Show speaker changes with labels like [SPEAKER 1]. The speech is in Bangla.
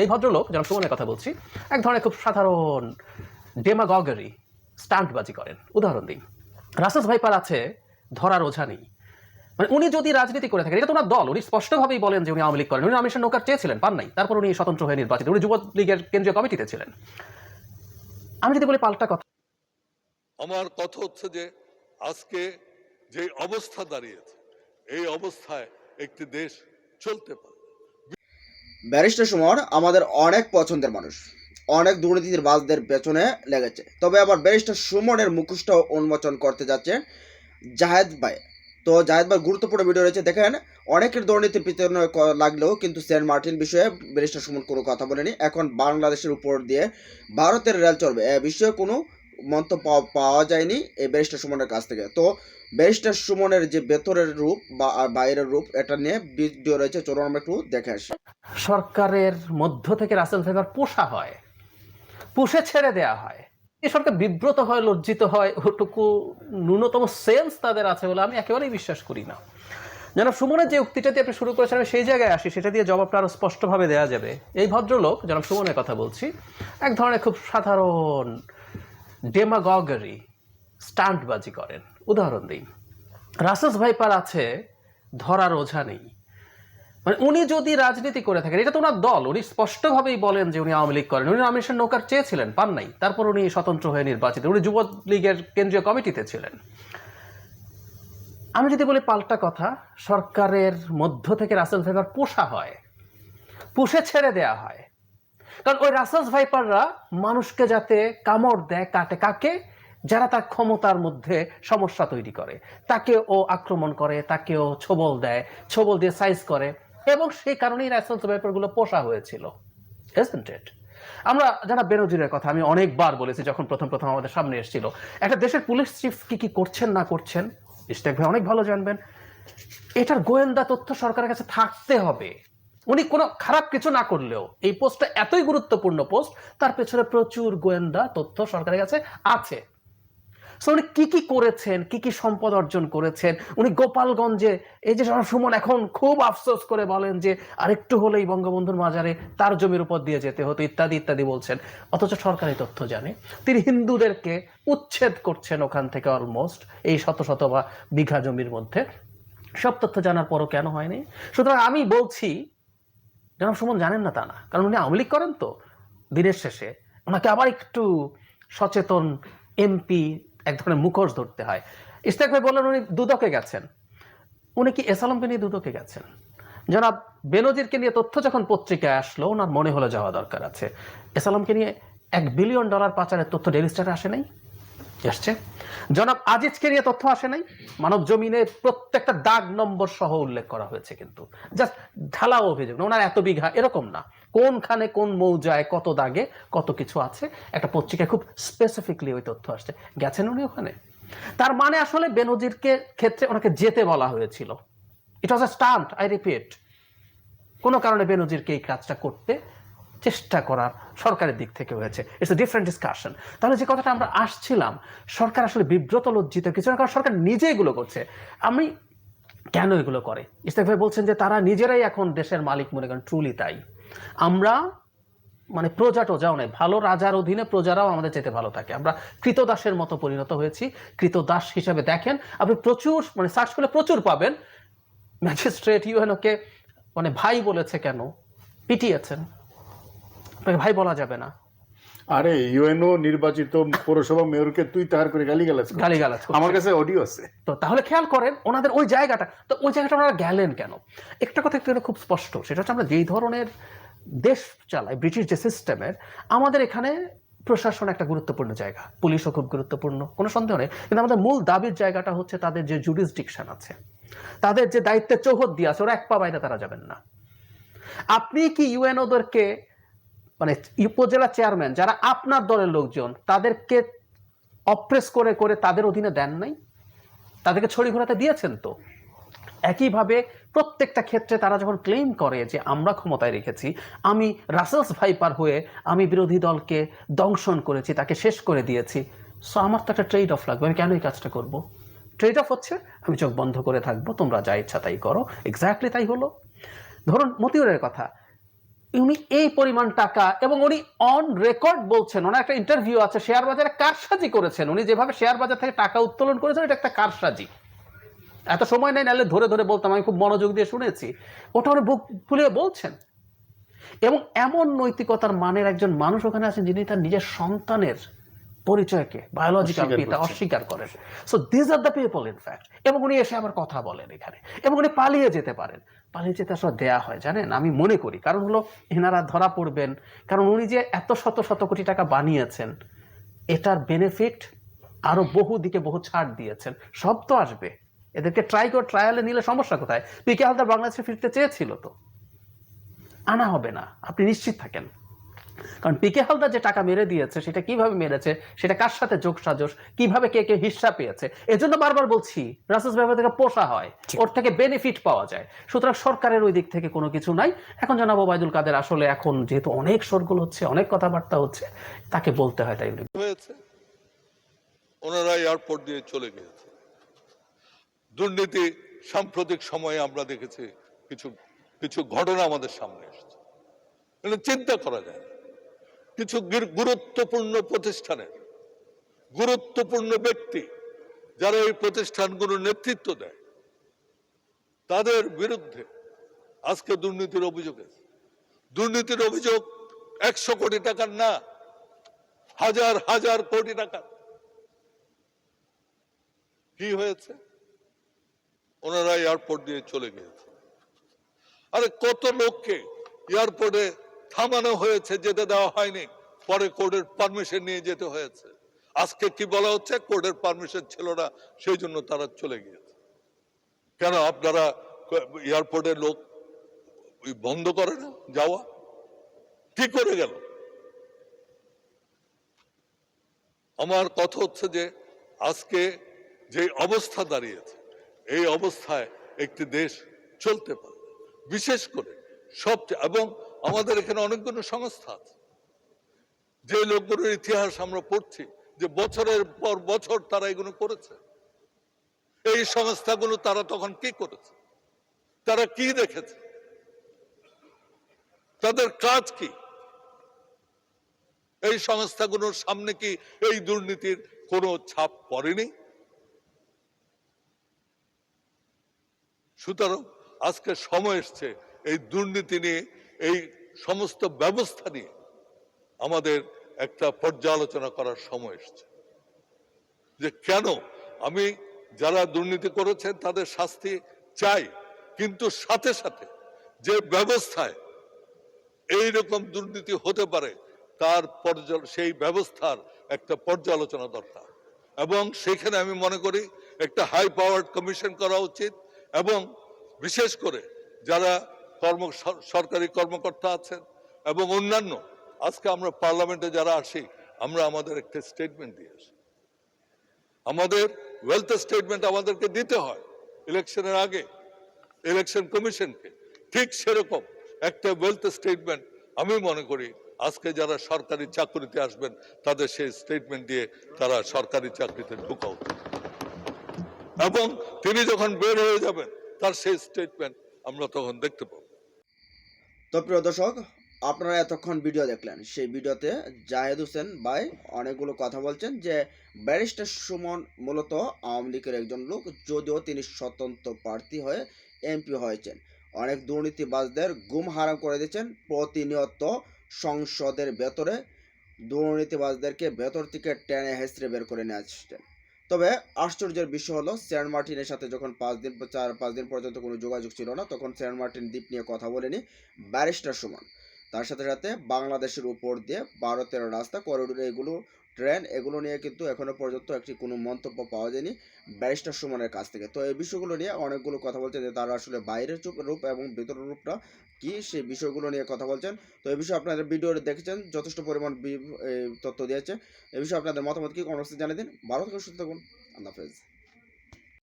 [SPEAKER 1] এই ভদ্রলোক যেমন সুমনের কথা বলছি, এক ধরনের খুব সাধারণ ডেমাগগেরি স্টান্টবাজি করেন। উদাহরণ দিই, রাসেলস ভাইপার আছে, ধরার ওঝা নেই। মানে উনি যদি রাজনীতি করে থাকেন, এটা তো ওনার দল, উনি স্পষ্টভাবেই বলেন যে উনি আওয়ামী লীগ করেন। উনি আমির নৌকার চেয়েছিলেন, পান নাই, তারপর উনি স্বতন্ত্র হয়ে নির্বাচিত, উনি যুবলীগের কেন্দ্রীয় কমিটিতে ছিলেন। আমি যদি বলি পাল্টা কথা,
[SPEAKER 2] আমার কথা হচ্ছে যে আজকে যে অবস্থা দাঁড়িয়েছে, এই অবস্থায় একটি দেশ চলতে পারে।
[SPEAKER 3] ব্যারিস্টার সুমন আমাদের অনেক পছন্দের মানুষ, অনেক দুর্নীতির বাজদের পেছনে লেগেছে। তবে আবার ব্যারিস্টার সুমনের মুখোশটা উন্মোচন করতে যাচ্ছে জাহেদ ভাই। তো জাহেদ ভাই গুরুত্বপূর্ণ ভিডিও রয়েছে, দেখেন। অনেকের দুর্নীতির পিছনে লাগলেও কিন্তু সেন্ট মার্টিন বিষয়ে ব্যারিস্টার সুমন কোনো কথা বলেনি। এখন বাংলাদেশের উপর দিয়ে ভারতের রেল চলবে এ বিষয়ে কোনো মন্তব্য পাওয়া যায়নি এই ব্যারিস্টার সুমনের কাছ থেকে। তো ব্যারিস্টার সুমনের যে ভেতরের রূপ বা বাইরের রূপ, এটা নিয়ে ভিডিও রয়েছে, চলুন আমরা একটু দেখে আসি।
[SPEAKER 1] সরকারের মধ্য থেকে রাসেল ভাইপার পোষা হয়, পুষে ছেড়ে দেয়া হয়। এই সরকার বিব্রত হয়, লজ্জিত হয়, ওটুকু ন্যূনতম সেন্স তাদের আছে বলে আমি একেবারেই বিশ্বাস করি না। যেন সুমনের যে উক্তিটা দিয়ে আপনি শুরু করেছেন, আমি সেই জায়গায় আসি, সেটা দিয়ে জবাবটা আরো স্পষ্টভাবে দেওয়া যাবে। এই ভদ্রলোক যেন সুমনের কথা বলছি, এক ধরনের খুব সাধারণ ডেমাগগেরি স্টান্টবাজি করেন। উদাহরণ দিই, রাসেলস ভাইপার আছে, ধরার ওঝা নেই। মানে উনি যদি রাজনীতি করে থাকেন, এটা তো ওনার দল, উনি স্পষ্টভাবেই বলেন যে উনি আওয়ামী লীগ করেন। উনি আমির নৌকার চেয়েছিলেন, পান নাই, তারপর উনি স্বতন্ত্র হয়ে নির্বাচিত, উনি যুবলীগের কেন্দ্রীয় কমিটিতে ছিলেন। আমি যদি বলি পাল্টা কথা, সরকারের মধ্য থেকে রাসেল ভাইপার পোষা হয়, পুষে ছেড়ে দেয়া হয়। কারণ ওই রাসেলস ভাইপাররা মানুষকে যাতে কামড় দেয়, কাটে কাকে, যারা তার ক্ষমতার মধ্যে সমস্যা তৈরি করে, তাকে ও আক্রমণ করে, তাকেও ছোবল দেয়, ছোবল দিয়ে সাইজ করে, এবং সেই কারণেই রাসেলস ভাইপারগুলো পোষা হয়েছিল। Isn't it? আমরা যারা বেনজিরের কথা আমি অনেকবার বলেছি, যখন প্রথম প্রথম আমাদের সামনে এসেছিল, একটা দেশের পুলিশ চিফ কি কি করছেন না করছেন ইশতিয়াক ভাই অনেক ভালো জানবেন। এটার গোয়েন্দা তথ্য সরকারের কাছে থাকতে হবে। উনি কোনো খারাপ কিছু না করলেও এই পোস্টটা এতই গুরুত্বপূর্ণ পোস্ট, তার পেছনে প্রচুর গোয়েন্দা তথ্য সরকারের কাছে আছে। সো উনি কি কি করেছেন, কি কি সম্পদ অর্জন করেছেন, উনি গোপালগঞ্জে, এই যে সুমন এখন খুব আফসোস করে বলেন যে আরেকটু হলেই বঙ্গবন্ধুর মাজারে তার জমির উপর দিয়ে যেতে হতো, ইত্যাদি ইত্যাদি বলছেন, অথচ সরকারি তথ্য জানে। তিনি হিন্দুদেরকে উচ্ছেদ করছেন ওখান থেকে অলমোস্ট এই শত শত বা বিঘা জমির মধ্যে, সব তথ্য জানার পরও কেন হয়নি? সুতরাং আমি বলছি, জনাব সুমন জানেন না তা না, কারণ উনি আওয়ামী লীগ করেন। তো দিনের শেষে ওনাকে আবার একটু সচেতন এমপি এক ধরনের মুখোশ ধরতে হয়। ইশতিয়াক ভাই বললেন উনি দুদকে গেছেন। উনি কি এস আলমকে নিয়ে দুদকে গেছেন? জনাব বেনজিরকে নিয়ে তথ্য যখন পত্রিকায় আসলো, ওনার মনে হলো যাওয়া দরকার আছে। এস আলমকে নিয়ে $1 বিলিয়ন পাচারের তথ্য ডেইলি স্টারে আসে নাই? এসছে। জনাব আজিজকে নিয়ে তথ্য আসে নাই? মানব জমিনে প্রত্যেকটা দাগ নম্বর সহ উল্লেখ করা হয়েছে, কিন্তু জাস্ট ঢালাও অভিযোগ না, ওনার এত বিঘা এরকম না, কোনখানে কোন মৌজায় কত দাগে কত কিছু আছে, একটা পত্রিকায় খুব স্পেসিফিকলি ওই তথ্য আসছে। গেছেন উনি ওখানে? তার মানে আসলে বেনজিরকে ক্ষেত্রে ওনাকে যেতে বলা হয়েছিল। ইট ওয়াজ আ স্টান্ট, আই রিপিট। কোনো কারণে বেনজিরকে এই কাজটা করতে চেষ্টা করার সরকারের দিক থেকে হয়েছে। It's a different discussion. তাহলে যে কথাটা আমরা আসছিলাম, সরকার আসলে বিব্রত, লজ্জিত কিছু না, কারণ সরকার নিজে এগুলো করছে। আমি কেন এগুলো করে? ইশতিয়াক ভাই বলছেন যে তারা নিজেরাই এখন দেশের মালিক মনে করেন, ট্রুলি তাই। আমরা মানে প্রজা টোজাও নেই, ভালো রাজার অধীনে প্রজারাও আমাদের যেতে ভালো থাকে। আমরা কৃতদাসের মতো পরিণত হয়েছি। কৃতদাস হিসাবে দেখেন, আপনি প্রচুর মানে সার্চ করলে প্রচুর পাবেন। ম্যাজিস্ট্রেট ইউএনওকে মানে ভাই বলেছে, কেন পিটিয়েছেন? আপনাকে ভাই বলা যাবে না।
[SPEAKER 4] আরে ইউএনও নির্বাচিত পৌরসভা মেয়রকে তুই তাহার করে গালিগালাজ আমার কাছে অডিও আছে।
[SPEAKER 1] তো তাহলে খেয়াল করেন ওনাদের ওই জায়গাটা, তো ওই জায়গাটা ওনারা গেলেন কেন? একটা কথা একটু খুব স্পষ্ট, সেটা হচ্ছে আমরা যেই ধরনের দেশ চালাই, ব্রিটিশ যে সিস্টেমের, আমাদের এখানে প্রশাসন একটা গুরুত্বপূর্ণ জায়গা, পুলিশও খুব গুরুত্বপূর্ণ, কোনো সন্দেহ নেই। কিন্তু আমাদের মূল দাবির জায়গাটা হচ্ছে তাদের যে জুডিসডিকশন আছে, তাদের যে দায়িত্বের চৌহদ দিয়ে আছে, ওরা এক পা বাইরে তারা যাবেন না। আপনি কি ইউএনওদেরকে মানে উপজেলা চেয়ারম্যান যারা আপনার দলের লোকজন, তাদেরকে অপ্রেস করে করে তাদের অধীনে দেন নাই? তাদেরকে ছড়ি ঘোরাতে দিয়েছেন তো। একইভাবে প্রত্যেকটা ক্ষেত্রে তারা যখন ক্লেম করে যে আমরা ক্ষমতায় রেখেছি, আমি রাসেলস ভাইপার হয়ে আমি বিরোধী দলকে দংশন করেছি, তাকে শেষ করে দিয়েছি, সো আমার তো একটা ট্রেড অফ লাগবে, আমি কেন এই কাজটা করব? ট্রেড অফ হচ্ছে আমি চোখ বন্ধ করে থাকবো, তোমরা যা ইচ্ছা তাই করো। এক্স্যাক্টলি তাই হলো। ধরুন মতিউরের কথা, উনি এই পরিমাণ টাকা, এবং উনি অন রেকর্ড বলছেন, ওনার একটা ইন্টারভিউ আছে, শেয়ার বাজারে কারসাজি করেছেন। উনি যেভাবে শেয়ার বাজার থেকে টাকা উত্তোলন করেছেন, এটা একটা কারসাজি। এত সময় নেই, নাহলে ধরে ধরে বলতাম, আমি খুব মনোযোগ দিয়ে শুনেছি। ওটা উনি বুক ফুলিয়ে বলছেন। এবং এমন নৈতিকতার মানের একজন মানুষ ওখানে আছেন যিনি তার নিজের সন্তানের পরিচয়কে, বায়োলজিক্যাল পিতা, অস্বীকার করেন। So this are the people in fact. এবং উনি এসে আবার কথা বলেন এখানে, এবং উনি পালিয়ে যেতে পারেন। পালিয়ে যেতে আসলে দেয়া হয়, জানেন, আমি মনে করি কারণ হলো এনারা ধরা পড়বেন। কারণ উনি যে এত শত শত কোটি টাকা বানিয়েছেন, এটার বেনিফিট আরো বহু দিকে বহু ছাড় দিয়েছেন, সব তো আসবে। এদেরকে ট্রায়ালে নিলে সমস্যা কোথায়? পিকে হালদার বাংলাদেশে ফিরতে চেয়েছিল, তো আনা হবে না, আপনি নিশ্চিত থাকেন। কারণ পিকে হালদার যে টাকা মেরে দিয়েছে, সেটা কিভাবে মেরেছে, সেটা কার সাথে যোগ সাজস, কিভাবে কে কে হিস্সা পেয়েছে, এজন্য বারবার বলছি রাসেলস ভাইপার থেকে পোষা হয়, ওর থেকে বেনিফিট পাওয়া যায়। সুতরাং সরকারের ওই দিক থেকে কোনো কিছু নাই। এখন জনাব ওবায়দুল কাদের আসলে এখন যেহেতু অনেক শোরগোল হচ্ছে, অনেক কথাবার্তা হচ্ছে, তাকে বলতে হয়, তাই
[SPEAKER 2] হয়েছে, ওনারা এয়ারপোর্ট দিয়ে চলে গিয়েছে। দুর্নীতি সাম্প্রতিক সময়ে আমরা দেখেছি, কিছু কিছু ঘটনা আমাদের সামনে এসেছে, চিন্তা করা যায় না। কিছু গুরুত্বপূর্ণ প্রতিষ্ঠানের গুরুত্বপূর্ণ ব্যক্তি যারা এই প্রতিষ্ঠানগুলোর নেতৃত্ব দেয়, তাদের বিরুদ্ধে আজকে দুর্নীতির অভিযোগ আছে। দুর্নীতির অভিযোগ 100 কোটি টাকার না, হাজার হাজার কোটি টাকা। কি হয়েছে? ওনারা এয়ারপোর্ট দিয়ে চলে গিয়েছে। আরে কত লোককে এয়ারপোর্টে থামানো হয়েছে, যেতে দেওয়া হয়নি, পরে কোর্টের পারমিশন নিয়ে যেতে হয়েছে। আজকে কি বলা হচ্ছে? কোর্টের পারমিশন ছিল না, সেই জন্য তারা চলে গিয়েছে। কেন আপনারা এয়ারপোর্টের লোক বন্ধ করে না যাওয়া? কি করে গেল? আমার কথা হচ্ছে যে আজকে যে অবস্থা দাঁড়িয়েছে, এই অবস্থায় একটি দেশ চলতে পারে, বিশেষ করে সবচেয়ে, এবং আমাদের এখানে অনেকগুলো সংস্থা আছে, যে লোকগুলোর ইতিহাস আমরা পড়ছি, যে বছরের পর বছর তারা এগুলো করেছে। এই সংস্থাগুলো তারা তখন কি করেছে, তারা কি দেখেছে, তাদের কাজ কি? এই সংস্থাগুলোর সামনে কি এই দুর্নীতির কোনো ছাপ পড়েনি? সুতরাং আজকে সময় এসছে এই দুর্নীতি নিয়ে, এই সমস্ত ব্যবস্থা নিয়ে আমাদের একটা পর্যালোচনা করার সময় এসছে, যে কেন আমি যারা দুর্নীতি করেছেন তাদের শাস্তি চাই, কিন্তু সাথে সাথে যে ব্যবস্থায় এইরকম দুর্নীতি হতে পারে তার সেই ব্যবস্থার একটা পর্যালোচনা দরকার। এবং সেখানে আমি মনে করি একটা হাই পাওয়ার্ড কমিশন করা উচিত, এবং বিশেষ করে যারা সরকারি কর্মকর্তা আছেন এবং অন্যান্য, আজকে আমরা পার্লামেন্টে যারা আসি, আমরা আমাদের একটা স্টেটমেন্ট দিয়ে আসি। আমাদের ওয়েলথ স্টেটমেন্ট আমাদেরকে দিতে হয় ইলেকশনের আগে ইলেকশন কমিশনকে, ঠিক সেরকম একটা ওয়েলথ স্টেটমেন্ট আমি মনে করি আজকে যারা সরকারি চাকরিতে আসবেন তাদের সেই স্টেটমেন্ট দিয়ে তারা সরকারি চাকরিতে ঢোকা উচিত, এবং তিনি যখন বের হয়ে যাবেন তার সেই স্টেটমেন্ট আমরা তখন দেখতে পাবো।
[SPEAKER 3] তো প্রিয় দর্শক, আপনারা এতক্ষণ ভিডিও দেখলেন। সেই ভিডিওতে জাহেদ হোসেন ভাই অনেকগুলো কথা বলছেন যে ব্যারিস্টার সুমন মূলত আওয়ামী লীগের একজন লোক, যদিও তিনি স্বতন্ত্র প্রার্থী হয়ে এমপি হয়েছেন। অনেক দুর্নীতিবাজদের গুম হারাম করে দিয়েছেন। প্রতিনিয়ত সংসদের ভেতরে দুর্নীতিবাজদেরকে ভেতর থেকে টেনে হেঁচড়ে বের করে নিয়ে আসছেন। তবে আশ্চর্যের বিষয় হলো, সেন্ট মার্টিনের সাথে যখন 5 দিন পর্যন্ত কোনো যোগাযোগ ছিল না, তখন সেন্ট মার্টিন দ্বীপ নিয়ে কথা বলেনি ব্যারিস্টার সুমন। তার সাথে সাথে বাংলাদেশের উপর দিয়ে ভারতের রাস্তা, করিডোর, এগুলো ট্রেন, এগুলো নিয়ে কিন্তু এখনো পর্যন্ত একটি কোনো মন্তব্য পাওয়া যায়নি ব্যারিস্টার সুমনের কাছ থেকে। তো এই বিষয়গুলো নিয়ে অনেকগুলো কথা বলছে যে তারা আসলে বাইরের রূপ এবং ভিতরের রূপটা কি, সেই বিষয়গুলো নিয়ে কথা বলছেন। তো এই বিষয়ে আপনাদের ভিডিও দেখেছেন, যথেষ্ট পরিমাণ তথ্য দিয়েছে। এই বিষয়ে আপনাদের মতামত কি, কমেন্টসে জানিয়ে দিন। ভালো থাকুন, সুস্থ থাকুন, আল্লাহ হাফেজ।